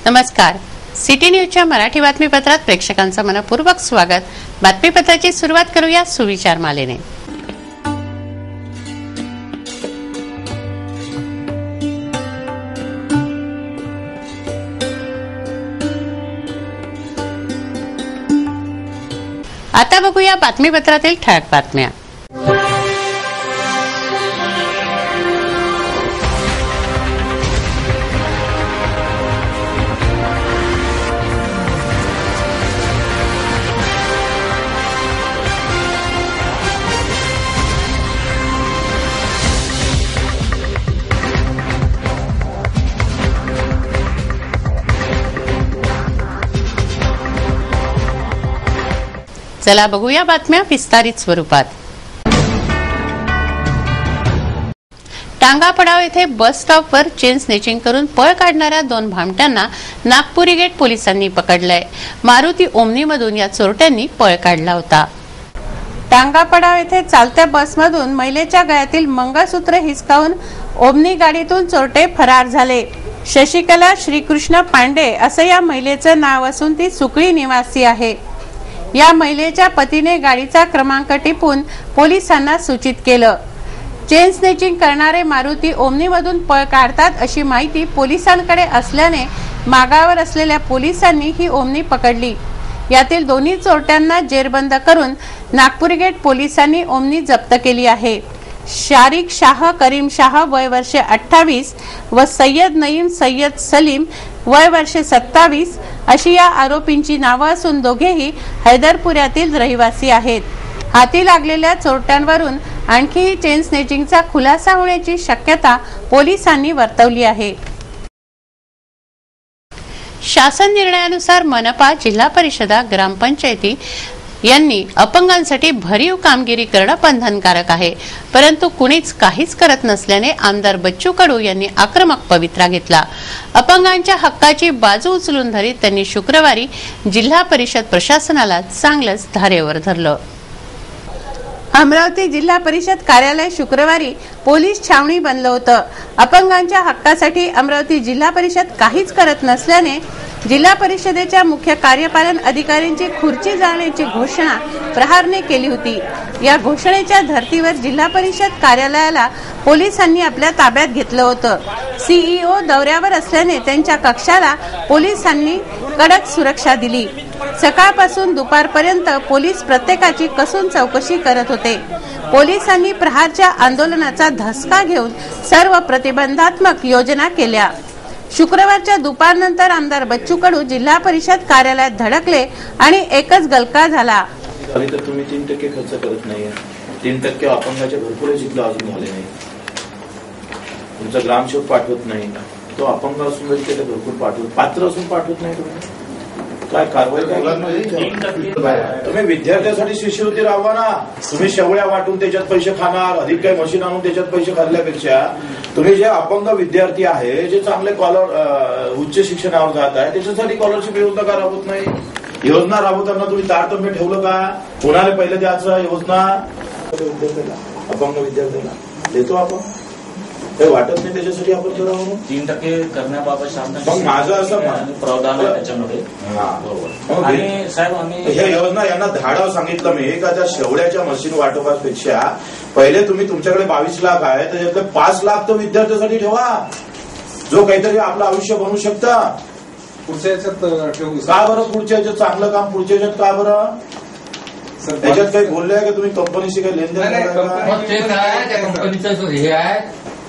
नमस्कार. सिटी न्यूजच्या मराठी बातमीपत्रात प्रेक्षकांचं मनपूर्वक स्वागत. बातमीपत्राची सुरुवात करूया सुविचार मालेने. आता बघूया बातमीपत्रातील ठळक बातम्या. चला बघूया बातम्या विस्तारित स्वरूपात. टांगा पडाव येथे बस स्टॉपवर चेन स्नेचिंग करून पळ काढणाऱ्या 2 भामट्यांना नागपुरी गेट पोलिसांनी पकडलंय. मारुती ओमनीमधून या चोरट्यांनी पळ काढला होता. टांगा पडाव येथे चालत्या बसमधून महिलेच्या गळ्यातील मंगळसूत्र हिसकावून ओमनी गाडीतून चोरटे फरार झाले. शशिकला श्रीकृष्ण पांडे असं या महिलेचं नाव असून ती सुकळी निवासी आहे. या महिलेच्या पतीने गाडीचा क्रमांक टिपून पोलिसांना सूचित केलं. चेन स्नेचिंग करणारे मारुती ओमनीमधून पळ काढतात अशी माहिती पोलिसांकडे असल्याने मागावर असलेल्या पोलिसांनी ही ओमनी पकडली. यातील दोन्ही चोरट्यांना जेरबंद करून नागपुरी गेट पोलिसांनी ओमनी जप्त केली आहे. शारिक शाह करीम शाह वय वर्षे 28 व सय्यद नईम सय्यद सलीम वय वर्षे 27 अशी या आरोपींची नावं असून दोघेही हैदरपुऱ्यातील रहिवासी आहेत. हाती लागलेल्या चोरट्यांवरून आणखीही चेन स्नेचिंगचा खुलासा होण्याची शक्यता पोलिसांनी वर्तवली आहे. शासन निर्णयानुसार मनपा, जिल्हा परिषदा, ग्रामपंचायती यांनी अपंगांसाठी भरीव कामगिरी करणं बंधनकारक आहे. परंतु कुणीच काहीच करत नसल्याने आमदार बच्चू कडू यांनी आक्रमक पवित्रा घेतला. अपंगांच्या हक्काची बाजू उचलून धरीत त्यांनी शुक्रवारी जिल्हा परिषद प्रशासनाला चांगलंच धारेवर धरलं. अमरावती जिल्हा परिषद कार्यालय शुक्रवारी पोलीस छावणी बनलं होतं. अपंगांच्या हक्कासाठी अमरावती जिल्हा परिषद काहीच करत नसल्याने जिल्हा परिषदेच्या मुख्य कार्यपालन अधिकाऱ्यांची खुर्ची जाळण्याची घोषणा प्रहारने केली होती. या घोषणेच्या धर्तीवर जिल्हा परिषद कार्यालयाला पोलिसांनी आपल्या ताब्यात घेतलं होतं. सीईओ दौऱ्यावर असल्याने त्यांच्या कक्षाला पोलिसांनी कडक सुरक्षा दिली. सकाळपासून दुपारपर्यंत पोलीस प्रत्येकाची कसून चौकशी करत होते. पोलिसांनी प्रहारच्या आंदोलनाचा धसका घेऊन सर्व प्रतिबंधात्मक योजना केल्या. शुक्रवारच्या दुपारनंतर आमदार बच्चू कडू जिल्हा परिषद कार्यालयात धडकले आणि एकच गलका झाला. तुम्ही 3% खर्च करत नाही. 3% अपंगाच्या भरपूर जिथलं अजून झाले नाही. तुमचा ग्रामसेवक पाठवत नाही. तो अपंग असून भरपूर पाठवत, पात्र असून पाठवत नाही. तुम्ही काय कारवाई काय? तुम्ही विद्यार्थ्यांसाठी शिष्यवृत्ती राबवा ना. तुम्ही शेवळ्या वाटून त्याच्यात पैसे खाणार, अधिक काही मशीन आणून त्याच्यात पैसे खाल्ल्यापेक्षा तुम्ही जे अपंग विद्यार्थी आहे, जे चांगले उच्च शिक्षणावर जात आहे, त्याच्यासाठी स्कॉलरशिप योजना का राबवत नाही? योजना राबवताना तुम्ही तारतम्य ठेवलं का? कोणाला पहिलं द्यायचं योजना? विद्यार्थ्याला, अपंग विद्यार्थ्याला देतो आपण. काही वाटत नाही त्याच्यासाठी आपण करावं. 3% करण्याबाबत माझं असं प्रावधान आहे त्याच्यामध्ये. आणि साहेब आम्ही हे योजना यांना धाडाव सांगितलं मी का त्या शेवड्याच्या मशीन वाटपापेक्षा पहिले तुम्ही तुमच्याकडे 22 लाख आहे त्याच्यातले 5 लाख तर विद्यार्थ्यासाठी ठेवा, जो काहीतरी आपलं आयुष्य बनवू शकता. पुढच्या याच्यात ठेवू का बरं? पुढच्या याच्यात चांगलं काम पुढच्या याच्यात का बरं? त्याच्यात काही बोलले आहे का तुम्ही? कंपनीशी काही लेनदेन कंपनीचं हे आहे,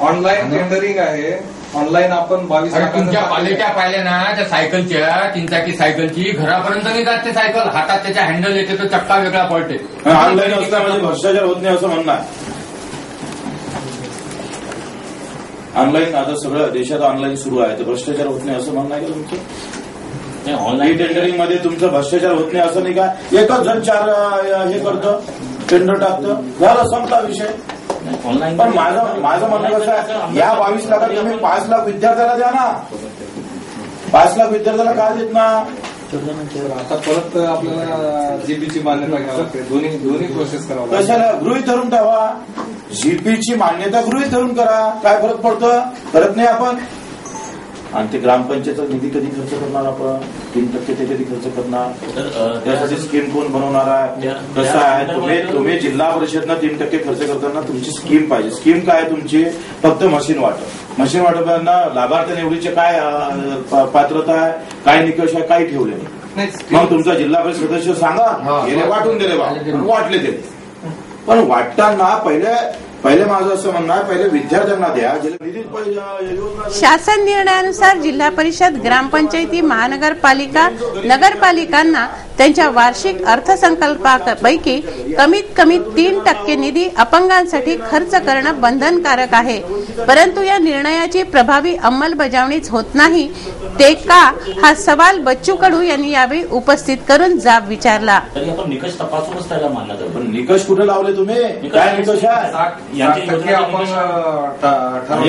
ऑनलाईन टेंडरिंग आहे. ऑनलाईन आपण 22 तुमच्या क्वालिट्या पाहिल्या ना त्या सायकलच्या, 3 चाकी सायकलची घरापर्यंत नाही जात ते सायकल. हातात त्याच्या हँडल येते तो चक्का वेगळा पडते. ऑनलाईन असता म्हणजे भ्रष्टाचार होत नाही असं म्हणणं आहे. ऑनलाईन आता सगळं देशात ऑनलाईन सुरू आहे तर भ्रष्टाचार होत नाही असं म्हणणं आहे का तुमचं? ऑनलाईन टेंडरिंग मध्ये तुमचं भ्रष्टाचार होत नाही असं नाही का? एकच जण 4 हे करतं, टेंडर टाकतं, झालं संपला विषय. पण माझं म्हणणं कसं आहे, या 22 लाखात तुम्ही 5 लाख विद्यार्थ्याला द्या ना. 5 लाख विद्यार्थ्याला काय देत ना? आता परत आपल्याला जीपीची मान्यता घ्यावी लागते. दोन्ही प्रोसेस करावं. कशाला? गृहीत धरून ठेवा. जीपीची मान्यता गृहीत धरून करा. काय फरक पडतं? करत नाही आपण. आणि ते ग्रामपंचायतचा निधी कधी खर्च करणार आपण? 3% ते कधी खर्च करणार? त्यासाठी स्कीम कोण बनवणार आहे? कसं आहे? तुम्ही जिल्हा परिषदनं 3% खर्च करताना तुमची स्कीम पाहिजे. स्कीम काय तुमची? फक्त मशीन वाटपांना लाभार्थी निवडीचे काय पात्रता आहे, काय निकष आहे, काही ठेवले नाही. मग तुमचा जिल्हा परिषद सदस्य सांगा, गेले वाटून दिले बा, वाटले ते. पण वाटताना पहिले माझं असं म्हणणं आहे, पहिले विद्यार्थ्यांना द्या. शासन निर्णयानुसार जिल्हा परिषद, ग्रामपंचायती, महानगरपालिका, नगरपालिकांना त्यांच्या वार्षिक अर्थसंकल्पापैकी कमीत कमी 3% निधी अपंगांसाठी खर्च करणं बंधनकारक आहे. परंतु या निर्णयाची प्रभावी अंमलबजावणीच होत नाही. ते का, हा सवाल बच्चू कडू यांनी यावेळी उपस्थित करून जाब विचारला. तरी आपण निकष तपासूनच त्याला मानला जातो. पण निकष कुठे लावले तुम्ही? काय निकष आहे?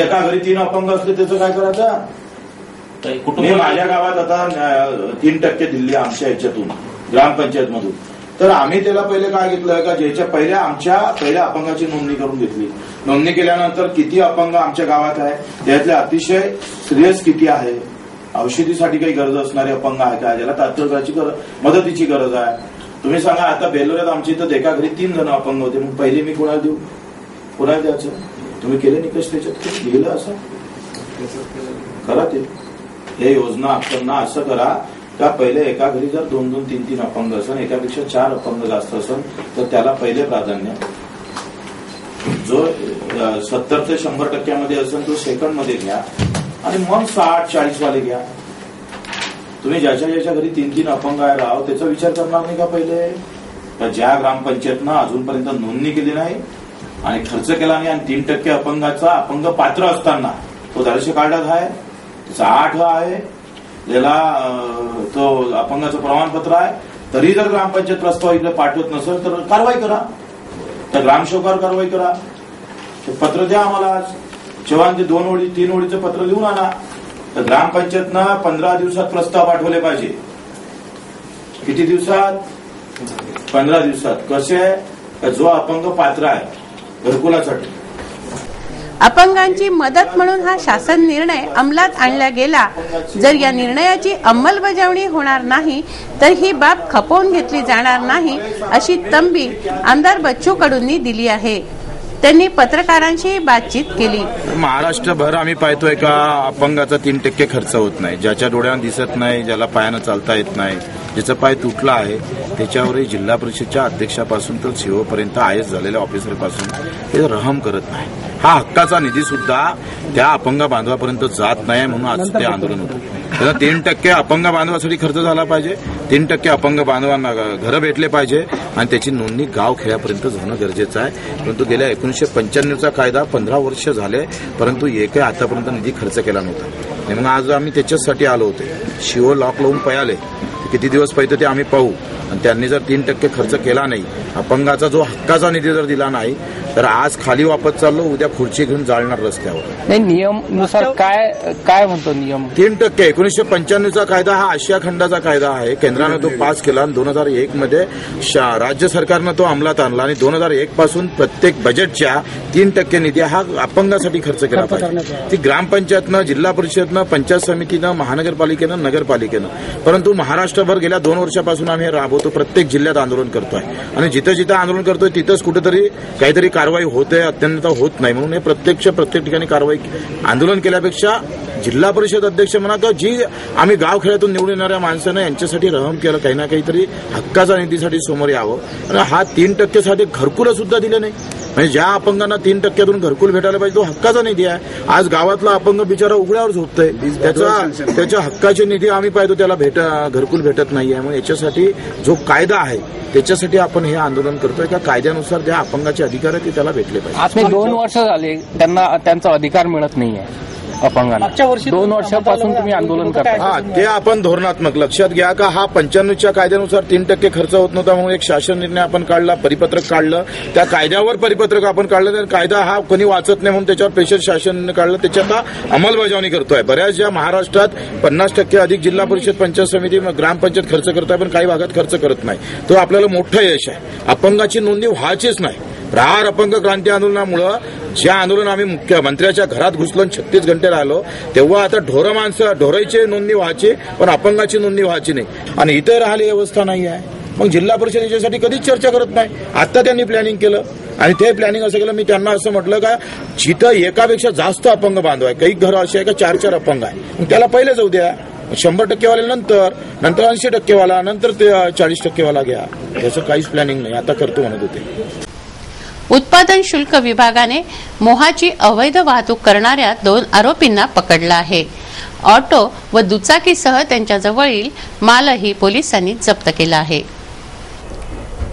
एका घरी 3 अपंग असले त्याचं काय करायचं? मी माझ्या गावात आता 3% दिले आमच्या ह्याच्यातून, ग्रामपंचायत मधून. तर आम्ही त्याला पहिले काय घेतलं का, ज्याच्या पहिल्या अपंगाची नोंदणी करून घेतली. नोंदणी केल्यानंतर किती अपंग आमच्या गावात आहे, त्यातले अतिशय सिरियस किती आहे, औषधीसाठी काही गरज असणारे अपंग आहे का, ज्याला तात्काळची मदतीची गरज आहे. तुम्ही सांगा, आता बेलोऱ्यात आमच्या इथं एका घरी 3 जण अपंग होते. मग पहिले मी कोणाला देऊ? कोणाला द्यायचं? तुम्ही केले निकष त्याच्यात? लिहिलं असं करा. ते हे योजना आखताना असं करा का पहिले एका घरी जर 2-2, 3-3 अपंग असेल, एकापेक्षा 4 अपंग जास्त असेल तर त्याला पहिले प्राधान्य. जो 70 ते 100% असेल तो सेकंड मध्ये घ्या आणि मग 60-40 वाले घ्या. तुम्ही ज्याच्या घरी 3-3 अपंग आहे राव, त्याचा विचार करणार नाही का पहिले? तर ज्या ग्रामपंचायतनं अजूनपर्यंत नोंदणी केली नाही आणि खर्च केला नाही आणि 3% अपंगाचा अपंग पात्र असताना तो दर्श कार्डात आहे, त्याचा 8 आहे, त्याला तो अपंगाचं प्रमाणपत्र आहे, तरी जर ग्रामपंचायत प्रस्ताव इकडे पाठवत नसेल तर कारवाई करा. तर ग्रामसेवकावर कारवाई करा. पत्र द्या आम्हाला. चव्हाण ते 2-3 ओळीचं पत्र लिहून आणा. तर ग्रामपंचायतनं 15 दिवसात प्रस्ताव पाठवले पाहिजे. किती दिवसात? 15 दिवसात. कसे? जो अपंग पात्र आहे घरकुलासाठी. अपंगांची मदत म्हणून हा शासन निर्णय अंमलात आणला गेला. जर या निर्णयाची अंमलबजावणी होणार नाही तर ही बाब खपवून घेतली जाणार नाही, अशी तंबी आमदार बच्चू कडूंनी दिली आहे. त्यांनी पत्रकारांशी बातचीत केली. महाराष्ट्रभर आम्ही पाहतोय का अपंगाचा 3% खर्च होत नाही. ज्याच्या डोळ्यानं दिसत नाही, ज्याला पायानं चालता येत नाही, ज्याचा पाय तुटला आहे, त्याच्यावरही जिल्हा परिषदच्या अध्यक्षापासून तर सीओपर्यंत आयएस झालेल्या ऑफिसरपासून ते रहम करत नाही. हा हक्काचा निधी सुद्धा त्या अपंग बांधवापर्यंत जात नाही, म्हणून आज ते आंदोलन होतं. त्याला 3% अपंग बांधवासाठी खर्च झाला पाहिजे, 3% अपंग बांधवांना घरं भेटले पाहिजे आणि त्याची नोंदणी गाव खेड्यापर्यंत होणं गरजेचं आहे. परंतु गेल्या 1995चा कायदा 15 वर्ष झाले, परंतु एकही आतापर्यंत निधी खर्च केला नव्हता. मग आज आम्ही त्याच्यासाठी आलो होते. शिओ लॉक लावून पळाले. किती दिवस पाहिजे ते आम्ही पाहू. आणि त्यांनी जर 3% खर्च केला नाही, अपंगाचा जो हक्काचा निधी जर दिला नाही, तर आज खाली वापस चाललो, उद्या खुर्ची घेऊन जाळणार रस्त्यावर. नाही, नियमानुसार काय म्हणतो नियम? 3%. 1995चा कायदा हा आशिया खंडाचा कायदा आहे. केंद्रानं तो पास केला आणि 2001 मध्ये राज्य सरकारनं तो अंमलात आणला आणि 2001 पासून प्रत्येक बजेटच्या 3% निधी हा अपंगासाठी खर्च केला पाहिजे. ती ग्रामपंचायतनं, जिल्हा परिषदनं, पंचायत समितीनं, महानगरपालिकेनं, नगरपालिकेनं. परंतु महाराष्ट्रभर गेल्या 2 वर्षापासून आम्ही राबवतो. प्रत्येक जिल्ह्यात आंदोलन करतोय आणि जिथं जिथं आंदोलन करतोय तिथंच कुठेतरी काहीतरी कारवाई होते, अत्यंत होत नाही. म्हणून हे प्रत्यक्ष प्रत्येक ठिकाणी कारवाई, आंदोलन केल्यापेक्षा जिल्हा परिषद अध्यक्ष म्हणा किंवा जी आम्ही गाव खेड्यातून निवडून येणाऱ्या माणसानं यांच्यासाठी रहम केलं, काही ना काहीतरी हक्काचा निधीसाठी समोर यावं. आणि हा 3% साठी घरकुलं सुद्धा दिले नाही. म्हणजे ज्या अपंगांना 3%तून घरकुल भेटायला पाहिजे तो हक्काचा निधी आहे. आज गावातला अपंग बिचारा उघड्यावर झोपतोय, त्याच्या हक्काचे निधी आम्ही पाहतो, त्याला घरकुल भेटत नाहीये. म्हणून याच्यासाठी जो कायदा आहे त्याच्यासाठी आपण हे आंदोलन करतोय का कायद्यानुसार ज्या अपंगाचे अधिकार आहेत ते त्याला भेटले पाहिजे. आज 2 वर्ष झाले त्यांचा अधिकार मिळत नाहीये अपंगांना. 2 वर्षापासून तुम्ही आंदोलन करता. हा, ते आपण धोरणात्मक लक्षात घ्या का हा 95च्या कायद्यानुसार 3% खर्च होत नव्हता, म्हणून एक शासन निर्णय आपण काढला, परिपत्रक काढलं. त्या कायद्यावर परिपत्रक आपण काढलं. तर कायदा हा कोणी वाचत नाही म्हणून त्याच्यावर स्पेशल शासन निर्णय काढलं. त्याच्यात अंमलबजावणी करतोय. बऱ्याच ज्या महाराष्ट्रात 50% अधिक जिल्हा परिषद, पंचायत समिती, ग्रामपंचायत खर्च करताय, पण काही भागात खर्च करत नाही. तो आपल्याला मोठं यश आहे. अपंगाची नोंदणी व्हायचीच नाही. प्रहार अपंग क्रांती आंदोलनामुळं ज्या आंदोलन आम्ही मुख्यमंत्र्याच्या घरात घुसलो 36 घंटे राहिलो, तेव्हा आता ढोराची नोंदणी व्हायची पण अपंगाची नोंदणी व्हायची नाही आणि इथे राहिली व्यवस्था नाही आहे. मग जिल्हा परिषद याच्यासाठी कधीच चर्चा करत नाही. आता त्यांनी प्लॅनिंग केलं आणि ते प्लॅनिंग असं केलं, मी त्यांना असं म्हटलं का जिथं एकापेक्षा जास्त अपंग बांधव आहे, काही घरं असे आहे का 4-4 अपंग आहे, मग त्याला पहिले जाऊ द्या. 100% वाले नंतर 80% वाला, नंतर 40% वाला घ्या. याचं काहीच प्लॅनिंग नाही. आता करतो म्हणत होते. उत्पादन शुल्क विभागाने मोहाची अवैध वाहतूक करणाऱ्या 2 आरोपींना पकडलं आहे. ऑटो व दुचाकीसह त्यांच्याजवळील मालही पोलिसांनी जप्त केला आहे.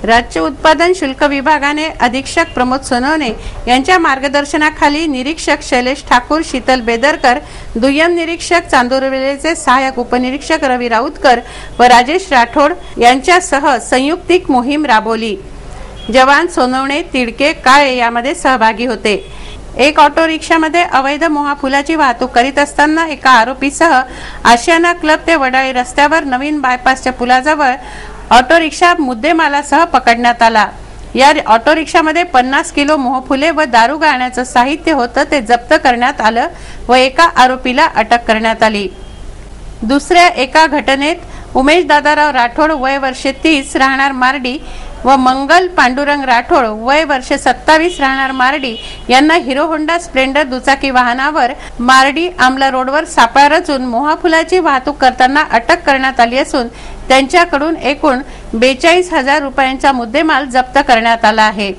राज्य उत्पादन शुल्क विभागाने अधीक्षक प्रमोद सोनवणे यांच्या मार्गदर्शनाखाली निरीक्षक शैलेश ठाकूर, शीतल बेदरकर, दुय्यम निरीक्षक चांदोरवेलेचे सहाय्यक उपनिरीक्षक रवी राऊतकर व राजेश राठोड यांच्यासह संयुक्तिक मोहीम राबवली. जवान सोनवणे, तिडके, काळे यामध्ये सहभागी होते. एक ऑटो रिक्षामध्ये अवैध मोहा फुलाची वाहतूक करीत असताना एका आरोपीसह आशियाना क्लब ते वडाळी रस्त्यावर नवीन बायपासच्या पुलाजवळ ऑटो रिक्षा मुद्देमालासह पकडण्यात आला. या ऑटो रिक्षामध्ये 50 किलो मोहफुले व दारू गाळण्याचं साहित्य होतं, ते जप्त करण्यात आलं व एका आरोपीला अटक करण्यात आली. दुसऱ्या एका घटनेत उमेश दादाराव राठोड वय वर्षे 30 राहणार मार्डी व मंगल पांडुरंग राठोड वय वर्षे 27 राहणार मार्डी यांना हिरो होंडा स्प्लेंडर दुचाकी वाहनावर मार्डी आमला रोडवर सापळा रचून मोहाफुलाची वाहतूक करताना अटक करण्यात आली असून त्यांच्याकडून एकूण 42,000 रुपयांचा मुद्देमाल जप्त करण्यात आला आहे.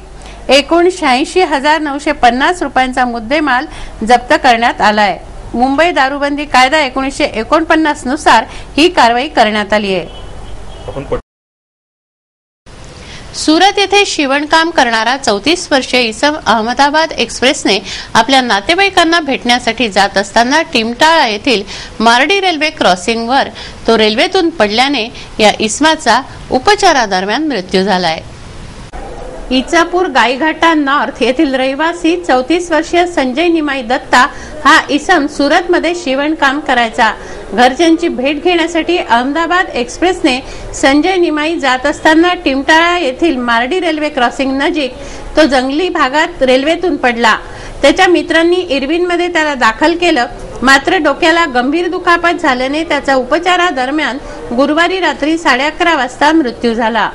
एकूण 86,950 रुपयांचा मुद्देमाल जप्त करण्यात आला आहे. मुंबई दारूबंदी कायदा 1949 नुसार ही कारवाई करण्यात आली आहे. सुरत येथे शिवणकाम करणारा 34 वर्षीय इसम अहमदाबाद एक्सप्रेसने आपल्या नातेवाईकांना भेटण्यासाठी जात असताना टिमटाळा येथील मार्डी रेल्वे क्रॉसिंगवर तो रेल्वेतून पडल्याने या इसमाचा उपचारादरम्यान मृत्यू झालाय. इचापूर गाईघाटा नॉर्थ येथील रहिवासी 34 वर्षीय संजय निमाई दत्ता हा इसम सुरतमध्ये शिवणकाम करायचा. घरच्यांची भेट घेण्यासाठी अहमदाबाद एक्सप्रेसने संजय निमाई जात असताना टिमटाळा येथील मार्डी रेल्वे क्रॉसिंग नजीक तो जंगली भागात रेल्वेतून पडला. त्याच्या मित्रांनी इरविनमध्ये त्याला दाखल केलं, मात्र डोक्याला गंभीर दुखापत झाल्याने त्याचा उपचारादरम्यान गुरुवारी रात्री 11:30 वाजता मृत्यू झाला.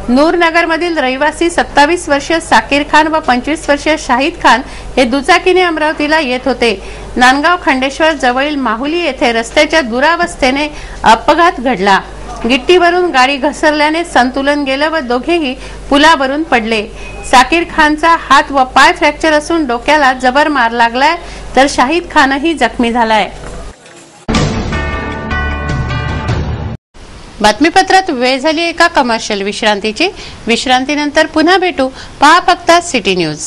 नूरनगरमधील रहिवासी 27 वर्षीय साकीर खान व 25 वर्षीय शाहिद खान हे दुचाकीने अमरावतीला येत होते. नांदगाव खंडेश्वर जवळील माहुली येथे रस्त्याच्या दुरावस्थेने अपघात घडला. गिट्टीवरून गाडी घसरल्याने संतुलन गेलं व दोघेही पुलावरून पडले. साकीर खानचा हात व पाय फ्रॅक्चर असून डोक्याला जबर मार लागलाय, तर शाहिद खानही जखमी झालाय. बातमीपत्रात वेळ झाली एका कमर्शियल विश्रांतीची. विश्रांतीनंतर पुन्हा भेटू. पहा फक्त सिटी न्यूज.